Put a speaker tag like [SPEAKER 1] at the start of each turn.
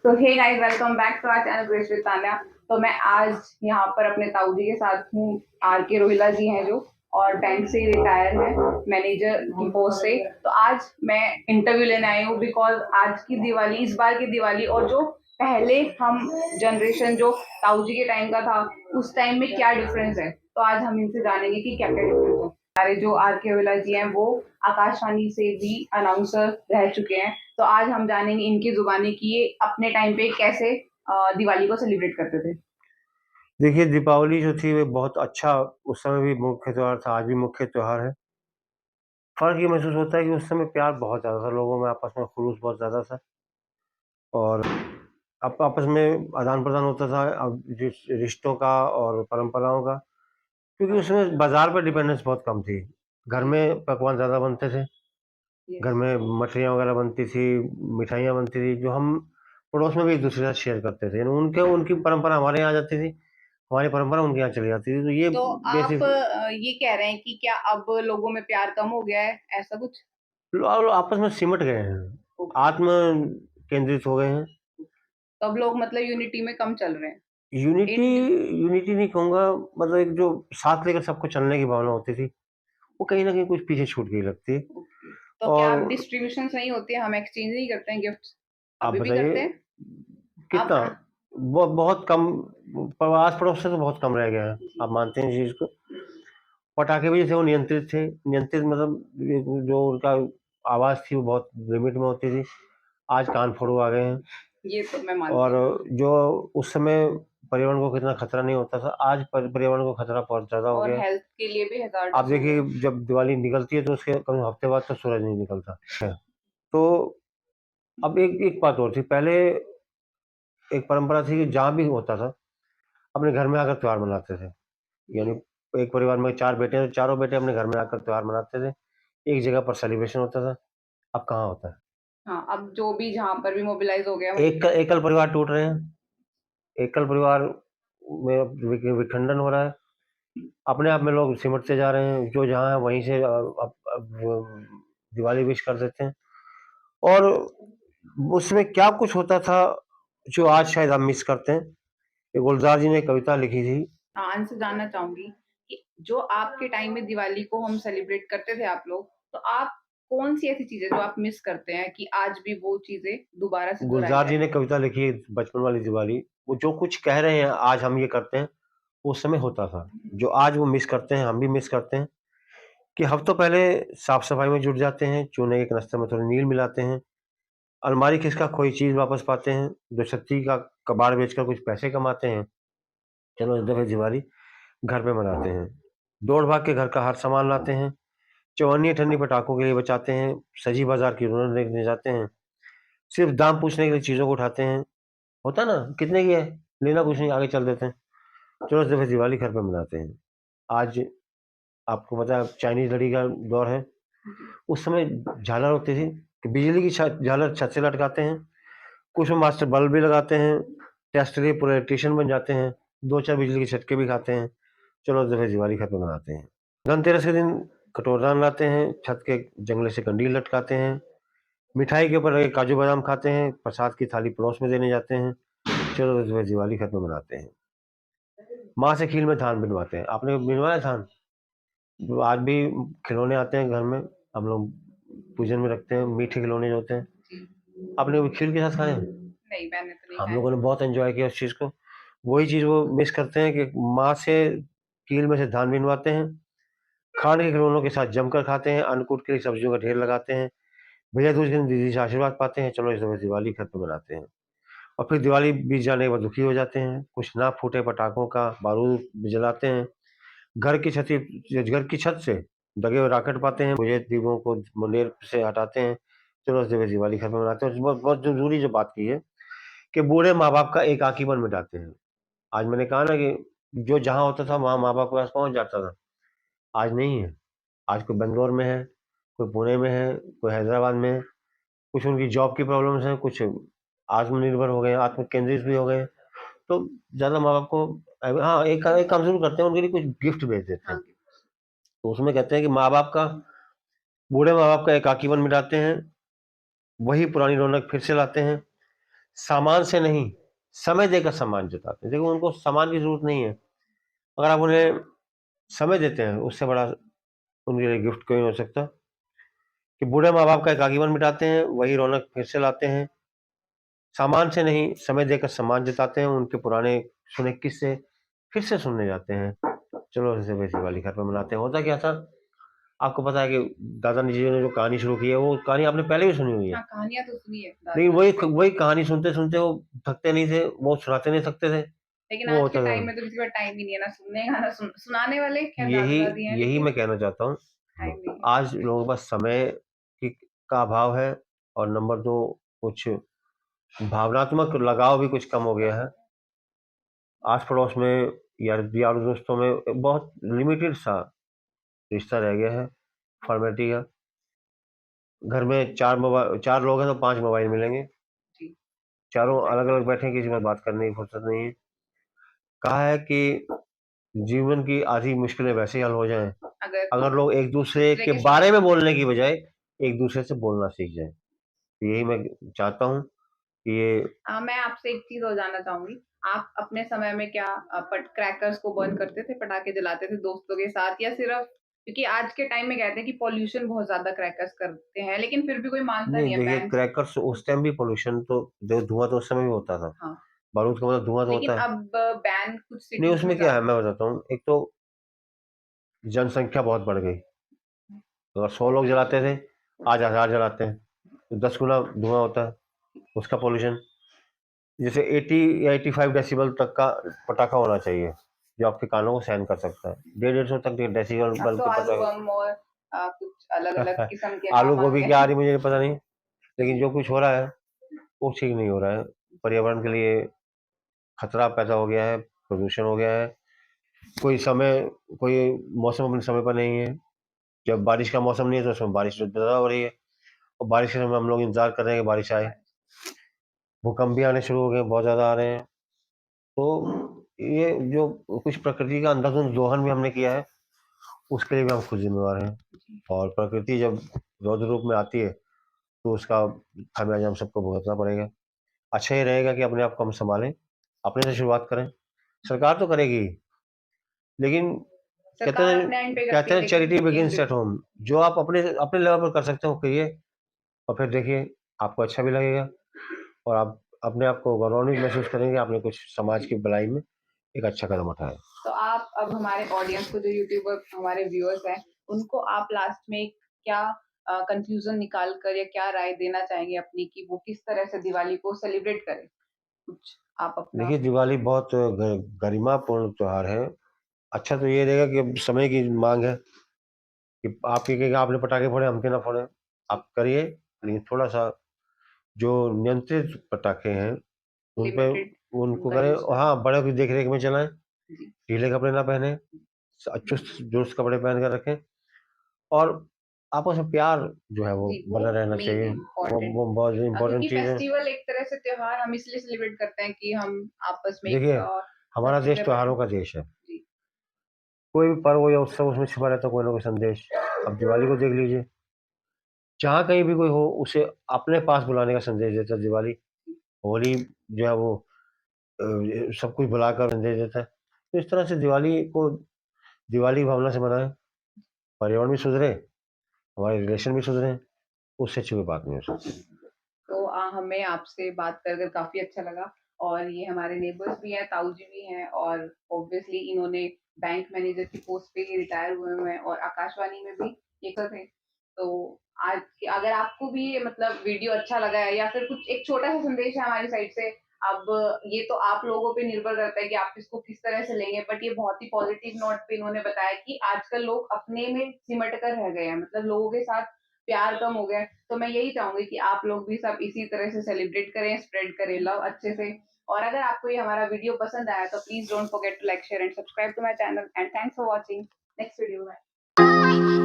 [SPEAKER 1] तो hey guys, welcome back to our channel Grace with Tanya. तो मैं आज यहाँ पर अपने ताऊ जी के साथ हूँ। आर के रोहिला जी हैं जो, और बैंक से रिटायर है मैनेजर की पोस्ट से। तो आज मैं इंटरव्यू लेने आई हूँ बिकॉज आज की दिवाली, इस बार की दिवाली और जो पहले हम जनरेशन जो ताऊ जी के टाइम का था उस टाइम में क्या डिफरेंस है। तो आज हम इनसे जानेंगे कि क्या क्या डिफरेंस है। हमारे जो आर के रोहिला जी हैं वो आकाशवाणी से भी अनाउंसर रह चुके हैं। तो आज हम जानेंगे इनकी जुबानी कि ये अपने टाइम पे कैसे दिवाली को सेलिब्रेट करते थे।
[SPEAKER 2] देखिए, दीपावली जो थी वो बहुत अच्छा, उस समय भी मुख्य त्योहार था, आज भी मुख्य त्योहार है। फ़र्क ये महसूस होता है कि उस समय प्यार बहुत ज़्यादा था, लोगों में आपस में खुलूस बहुत ज़्यादा था और आपस में आदान-प्रदान होता था अब रिश्तों का और परंपराओं का, क्योंकि उसमें बाज़ार पे डिपेंडेंस बहुत कम थी। घर में पकवान ज़्यादा बनते थे, घर में मठरियाँ वगैरह बनती थी, मिठाइयाँ बनती थी, जो हम पड़ोस में भी एक-दूसरे के साथ शेयर करते थे। यानी उनकी परंपरा हमारे यहाँ आ जाती थी, हमारी परंपरा उनके यहाँ चली जाती थी, तो ये
[SPEAKER 1] तो आप
[SPEAKER 2] बेसिक
[SPEAKER 1] ये कह रहे हैं कि क्या अब लोगों में प्यार कम हो गया है, ऐसा कुछ?
[SPEAKER 2] लोग आपस में सिमट गए हैं,
[SPEAKER 1] ओके।
[SPEAKER 2] आत्म केंद्रित हो गए हैं।
[SPEAKER 1] तो अब लोग मतलब यूनिटी में कम चल रहे हैं।
[SPEAKER 2] यूनिटी
[SPEAKER 1] इन
[SPEAKER 2] यूनिटी नहीं कहूँगा, मतलब एक जो साथ लेकर सबको चलने की भावना होती थी, वो कहीं न कहीं कुछ पीछे छूट गई लगती है।
[SPEAKER 1] ओके। तो क्या अब
[SPEAKER 2] और
[SPEAKER 1] डिस्ट्रीब्यूशन सही होती है, हम एक्सचेंज नहीं करते हैं गिफ्ट्स?
[SPEAKER 2] आप
[SPEAKER 1] अभी भी
[SPEAKER 2] बताइए
[SPEAKER 1] करते हैं? आप
[SPEAKER 2] कितना? बहुत कम, आस-पड़ोस से तो बहुत कम रह गया है।
[SPEAKER 1] जी।
[SPEAKER 2] आप मानते हैं इस चीज़ को? पटाखे भी जैसे वो नियंत्रित थे, नियंत्रित मतलब ये जो उनका आवाज़ थी वो बहुत लिमिट में होती थी। आज कान-फोड़ू आ गए हैं।
[SPEAKER 1] ये तो मैं मानती
[SPEAKER 2] और
[SPEAKER 1] हूँ।
[SPEAKER 2] जो उस समय पर्यावरण को कितना खतरा नहीं होता था, आज पर्यावरण को खतरा बहुत ज़्यादा हो
[SPEAKER 1] और
[SPEAKER 2] गया है।
[SPEAKER 1] हेल्थ के लिए भी
[SPEAKER 2] आप
[SPEAKER 1] हैज़ार्डस हो गया
[SPEAKER 2] देखिए,
[SPEAKER 1] है।
[SPEAKER 2] जब दिवाली निकलती है तो उसके कम हफ्ते बाद तो सूरज नहीं निकलता है। तो अब एक एक बात और थी, पहले एक परंपरा थी कि जहाँ भी होता था, अपने घर में आकर त्योहार मनाते थे। यानी
[SPEAKER 1] जी।
[SPEAKER 2] एक परिवार में 4 बेटे हैं, तो चारों बेटे अपने घर में आकर त्योहार मनाते थे। एक जगह पर सेलिब्रेशन होता था, अब कहाँ होता है?
[SPEAKER 1] हाँ, अब जो भी जहाँ पर भी मोबिलाइज़ हो गया वहीं
[SPEAKER 2] एक
[SPEAKER 1] पे।
[SPEAKER 2] एकल परिवार टूट रहे हैं, एकल परिवार में विखंडन हो रहा है। अपने आप में लोग सिमटते जा रहे हैं, जो जहाँ है वहीं से अब दिवाली विश कर देते हैं। और उसमें क्या कुछ होता था, जो आज शायद हम मिस करते हैं। ये गुलज़ार जी ने एक कविता लिखी थी।
[SPEAKER 1] आपसे जानना चाहूँगी कि जो आपके टाइम में दिवाली को हम सेलिब्रेट करते थे आप लोग, तो आप कौन-सी ऐसी चीज़ें जो आप मिस करते हैं कि आज भी वो चीज़ें दोबारा से दोहराई
[SPEAKER 2] गुलज़ार जी
[SPEAKER 1] जाएँ?
[SPEAKER 2] ने कविता लिखी है बचपन वाली दिवाली। वो जो कुछ कह रहे हैं आज हम ये करते हैं, वो उस समय होता था। जो आज वो मिस करते हैं, हम भी मिस करते हैं कि हफ्तों पहले साफ-सफाई में जुट जाते हैं, चूने के कनस्तर में थोड़ी नील मिलाते हैं, अलमारी खिसका खोई चीज़ वापस पाते हैं, दुछत्ती का कबाड़ बेचकर कुछ पैसे कमाते हैं। चलो इस दफ़े दिवाली घर पे मनाते हैं। दौड़-भाग के घर का हर सामान लाते हैं, चौवन्नी-अठन्नी पटाखों के लिए बचाते हैं, सजी बाज़ार की रौनक देखने जाते हैं, सिर्फ़ दाम पूछने के लिए चीज़ों को उठाते हैं। होता है ना, कितने की है? लेना कुछ नहीं, आगे चल देते हैं। चलो इस दफ़े दिवाली घर पे मनाते हैं। आज आपको पता है चाइनीज़ लड़ी का दौर है।
[SPEAKER 1] जी।
[SPEAKER 2] उस समय झालर होती थी कि बिजली की छत झालर छत से लटकाते हैं, कुछ में मास्टर बल्ब भी लगाते हैं, टेस्ट के लिए पूरे इलेक्ट्रीशियन बन जाते हैं, 2-4 बिजली के झटके भी खाते हैं। चलो इस दफ़े दिवाली घर पे मनाते हैं। धनतेरस के दिन कटोरदान लाते हैं, छत के जंगले से कंडील लटकाते हैं, मिठाई के ऊपर लगे काजू बादाम खाते हैं, प्रसाद की थाली पड़ोस में देने जाते हैं। चलो इस दफ़े दिवाली घर पे मनाते हैं। माँ से कील में धान बिनवाते हैं। आपने बिनवाया धान? जो आज भी खिलौने आते हैं घर में, हम लोग पूजन में रखते हैं, मीठे खिलौने जो होते हैं।
[SPEAKER 1] जी।
[SPEAKER 2] आपने कभी खीर के साथ खाए हैं?
[SPEAKER 1] नहीं, मैंने तो नहीं
[SPEAKER 2] हम
[SPEAKER 1] खाया।
[SPEAKER 2] लोगों ने बहुत एन्जॉय किया उस चीज़ को। वही चीज़ वो मिस करते हैं कि माँ से कील में से धान बिनवाते हैं, खाने के खिलौनों के साथ जमकर खाते हैं, अन्नकूट के लिए सब्जियों का ढेर लगाते हैं, भैया दूज के दिन दीदी से आशीर्वाद पाते हैं, चलो इस दफ़े दिवाली घर पे मनाते हैं। और फिर दिवाली बीत जाने के बाद दुखी हो जाते हैं, कुछ ना फूटे पटाखों का बारूद जलाते हैं, घर की छत से दगे हुए रॉकेट पाते हैं, बुझे दीपों को मुंडेर से हटाते हैं, चलो इस दफ़े दिवाली घर पे मनाते हैं। बहुत बहुत ज़रूरी जो बात की है कि बूढ़े माँ-बाप का एकाकीपन मिटाते हैं। आज मैंने कहा ना कि जो जहाँ होता था वहाँ माँ-बाप के पास पहुँच जाता था, आज नहीं है। आज कोई बैंगलोर में है, कोई पुणे में है, कोई हैदराबाद में है, कुछ उनकी जॉब की प्रॉब्लम्स हैं, कुछ आत्मनिर्भर हो गए हैं, आत्म केंद्रित भी हो गए हैं, तो ज़्यादा माँ-बाप को हाँ, एक काम ज़रूर करते हैं, उनके लिए कुछ गिफ्ट भेज देते हैं।
[SPEAKER 1] हाँ।
[SPEAKER 2] तो उसमें कहते हैं कि बूढ़े माँ-बाप का एकाकीपन मिटाते हैं, वही पुरानी रौनक फिर से लाते हैं, सामान से नहीं, समय देकर सम्मान जताते हैं। देखो, उनको सामान की ज़रूरत नहीं है। अगर आप उन्हें समय देते हैं, उससे बड़ा उनके लिए गिफ्ट कोई नहीं हो सकता। कि बूढ़े माँ-बाप का एकाकीपन मिटाते हैं, वही रौनक फिर से लाते हैं। सामान से नहीं, समय देकर सम्मान जताते हैं, उनके पुराने सुने किस्से फिर से सुनने जाते हैं। चलो ऐसे वैसे दिवाली घर पे मनाते हैं। होता क्या था, आपको पता है कि दादाजी जी ने जो कहानी शुरू की है, वो कहानी आपने पहले भी सुनी हुई है।
[SPEAKER 1] हाँ, कहानियाँ तो सुनी है
[SPEAKER 2] लेकिन
[SPEAKER 1] दादी से।
[SPEAKER 2] वही कहानी सुनते-सुनते वो थकते नहीं थे, वो सुनाते नहीं थकते थे।
[SPEAKER 1] लेकिन
[SPEAKER 2] वो
[SPEAKER 1] आज के
[SPEAKER 2] होता था।
[SPEAKER 1] टाइम में तो किसी के पास टाइम ही नहीं है, ना सुनने का, ना सुनाने वाले खैर
[SPEAKER 2] यही
[SPEAKER 1] दादा-दादी हैं,
[SPEAKER 2] यही
[SPEAKER 1] लेकिन
[SPEAKER 2] मैं कहना चाहता हूँ।
[SPEAKER 1] टाइम नहीं है।
[SPEAKER 2] आज लोगों के पास समय की का अभाव है, और नंबर 2, कुछ भावनात्मक लगाव भी कुछ कम हो गया है। आस-पड़ोस में या यारों दोस्तों में बहुत लिमिटेड सा रिश्ता रह गया है, फॉर्मेलिटी का। घर में 4 लोग हैं तो 5 मोबाइल मिलेंगे।
[SPEAKER 1] जी,
[SPEAKER 2] चारों
[SPEAKER 1] एग्ज़ैक्टली।
[SPEAKER 2] अलग-अलग बैठे हैं, किसी से बात करने की फुर्सत नहीं है। कहा है कि जीवन की आधी मुश्किलें वैसे ही हल हो जाएँ,
[SPEAKER 1] अगर
[SPEAKER 2] अगर लोग एक-दूसरे
[SPEAKER 1] दूसरे
[SPEAKER 2] के
[SPEAKER 1] के
[SPEAKER 2] बारे
[SPEAKER 1] साथ
[SPEAKER 2] में बोलने की बजाय एक-दूसरे से बोलना सीख जाएँ। यही मैं चाहता हूँ कि ये
[SPEAKER 1] मैं आपसे एक चीज़ और जानना चाहूँगी। आप अपने समय में क्या पट क्रैकर्स को बर्न करते थे, पटाखे जलाते थे दोस्तों के साथ, या सिर्फ़ क्योंकि आज के टाइम में कहते हैं कि पॉल्यूशन बहुत ज़्यादा क्रैकर्स करते हैं, लेकिन फिर भी कोई मानता
[SPEAKER 2] नहीं,
[SPEAKER 1] नहीं है,
[SPEAKER 2] देखिए,
[SPEAKER 1] बैन।
[SPEAKER 2] क्रैकर्स उस टाइम भी पॉल्यूशन तो, जो धुआँ तो उस समय भी होता था।
[SPEAKER 1] हाँ,
[SPEAKER 2] बारूद का मतलब धुआँ तो
[SPEAKER 1] लेकिन
[SPEAKER 2] होता है।
[SPEAKER 1] अब बैन कुछ
[SPEAKER 2] नहीं,
[SPEAKER 1] सिटीज़ में
[SPEAKER 2] उसमें क्या है
[SPEAKER 1] ज़्यादा।
[SPEAKER 2] मैं बताता हूँ। एक तो जनसंख्या बहुत बढ़ गई। अगर 100 लोग जलाते थे, आज 1000 जलाते हैं, तो 10 गुना धुआँ होता है, उसका पॉल्यूशन। जैसे 80 या 85 डेसिबल तक का पटाखा होना चाहिए, जो आपके कानों को सहन कर सकता है। 150 तक के डेसिबल
[SPEAKER 1] अब
[SPEAKER 2] बल
[SPEAKER 1] तो
[SPEAKER 2] के
[SPEAKER 1] आलू
[SPEAKER 2] पटाखे।
[SPEAKER 1] बम और कुछ अलग-अलग किस्म के
[SPEAKER 2] आलू
[SPEAKER 1] नाम आ
[SPEAKER 2] गोभी
[SPEAKER 1] गए
[SPEAKER 2] क्या आ
[SPEAKER 1] हैं।
[SPEAKER 2] रही मुझे पता नहीं, लेकिन जो कुछ हो रहा है वो ठीक नहीं हो रहा है। पर्यावरण के लिए खतरा पैदा हो गया है, प्रदूषण हो गया है। कोई समय कोई मौसम अपने समय पर नहीं है। जब बारिश का मौसम नहीं है तो उसमें बारिश ज़्यादा हो रही है, और बारिश के समय हम लोग इंतज़ार कर रहे हैं कि बारिश आए। भूकंप भी आने शुरू हो गए, बहुत ज़्यादा आ रहे हैं। तो ये जो कुछ प्रकृति का अंधाधुंध दोहन भी हमने किया है, उसके लिए भी हम खुद ज़िम्मेवार हैं।
[SPEAKER 1] जी,
[SPEAKER 2] और प्रकृति जब रौद्र रूप में आती है, तो उसका खामियाजा हम सबको भुगतना पड़ेगा। अच्छा ये रहेगा कि अपने आप को हम सँभालें, अपने से शुरुआत करें। सरकार तो करेगी, लेकिन
[SPEAKER 1] सरकार अपने एंड पे करती
[SPEAKER 2] कहते
[SPEAKER 1] है,
[SPEAKER 2] हैं
[SPEAKER 1] लेकिन
[SPEAKER 2] charity begins eight
[SPEAKER 1] individual.
[SPEAKER 2] Home. जो आप अपने अपने लेवल पर कर सकते हो करिए, और फिर देखिए आपको अच्छा भी लगेगा, और आप अपने आप को गौरवान्वित महसूस करेंगे, आपने कुछ समाज की भलाई में एक अच्छा कदम उठाया।
[SPEAKER 1] तो आप अब हमारे ऑडियंस को, जो यूट्यूबर हमारे व्यूअर्स हैं, उनको आप लास्ट में क्या कंक्लूजन निकाल कर या क्या राय देना चाहेंगे अपनी, कि वो किस तरह से दिवाली को सेलिब्रेट करें? कुछ आप अपना।
[SPEAKER 2] देखिए, दिवाली बहुत गरिमापूर्ण त्योहार है। अच्छा तो ये रहेगा कि अब समय की मांग है कि आप ये कहेंगे आपने पटाखे फोड़े, हम क्यों ना फोड़ें। आप करिए, लेकिन थोड़ा सा जो नियंत्रित पटाखे हैं उन पे
[SPEAKER 1] लिमिटेड
[SPEAKER 2] उनको
[SPEAKER 1] उनका
[SPEAKER 2] करें,
[SPEAKER 1] यूज
[SPEAKER 2] और
[SPEAKER 1] करें।
[SPEAKER 2] हाँ, बड़ों की देख रेख में चलाएं।
[SPEAKER 1] जी,
[SPEAKER 2] ढीले कपड़े ना पहने, चुस्त दुरुस्त कपड़े पहन कर रखें, और आपस में प्यार जो है वो
[SPEAKER 1] जी, वो
[SPEAKER 2] बना रहना
[SPEAKER 1] मेन
[SPEAKER 2] चाहिए।
[SPEAKER 1] है, इम्पोर्टेंट।
[SPEAKER 2] वो बहुत
[SPEAKER 1] क्योंकि
[SPEAKER 2] इम्पोर्टेंट चीज़ है।
[SPEAKER 1] फेस्टिवल एक तरह से त्योहार हम इसलिए सेलिब्रेट करते हैं कि हम आपस में एक
[SPEAKER 2] देखिए, हमारा
[SPEAKER 1] अच्छे
[SPEAKER 2] देश
[SPEAKER 1] से
[SPEAKER 2] त्योहारों
[SPEAKER 1] रहें।
[SPEAKER 2] का देश है।
[SPEAKER 1] जी,
[SPEAKER 2] कोई भी पर्व हो या उत्सव, उसमें छिपा रहता है कोई ना कोई संदेश। अब दिवाली को देख लीजिए, जहाँ कहीं भी कोई हो उसे अपने पास बुलाने का संदेश देता है दिवाली। होली जो है वो सब कुछ बुलाकर संदेश देता है। तो इस तरह से दिवाली को दिवाली की भावना से मनाएँ, पर्यावरण भी सुधरे, हमारे रिलेशन भी सुधरे, उससे अच्छी कोई बात नहीं हो सकती।
[SPEAKER 1] तो हमें आपसे बात कर कर काफ़ी अच्छा लगा, और ये हमारे नेबर्स भी हैं, ताऊ जी भी हैं, और ऑब्वियसली इन्होंने बैंक मैनेजर की पोस्ट पे ही रिटायर हुए हैं, और आकाशवाणी में भी ये कर थे। तो आज अगर आपको भी ये मतलब वीडियो अच्छा लगा है, या फिर कुछ एक छोटा-सा संदेश है हमारी साइड से, अब ये तो आप लोगों पे निर्भर करता है कि आप इसको किस तरह से लेंगे, बट ये बहुत ही पॉजिटिव नोट पे इन्होंने बताया कि आजकल लोग अपने में सिमट कर रह गए हैं, मतलब लोगों के साथ प्यार कम हो गया है। तो मैं यही चाहूँगी कि आप लोग भी सब इसी तरह से सेलिब्रेट करें, स्प्रेड करें लव अच्छे से। और अगर आपको ये हमारा वीडियो पसंद आया, तो please don't forget to like, share and subscribe to my channel, and thanks for watching. Next video bye.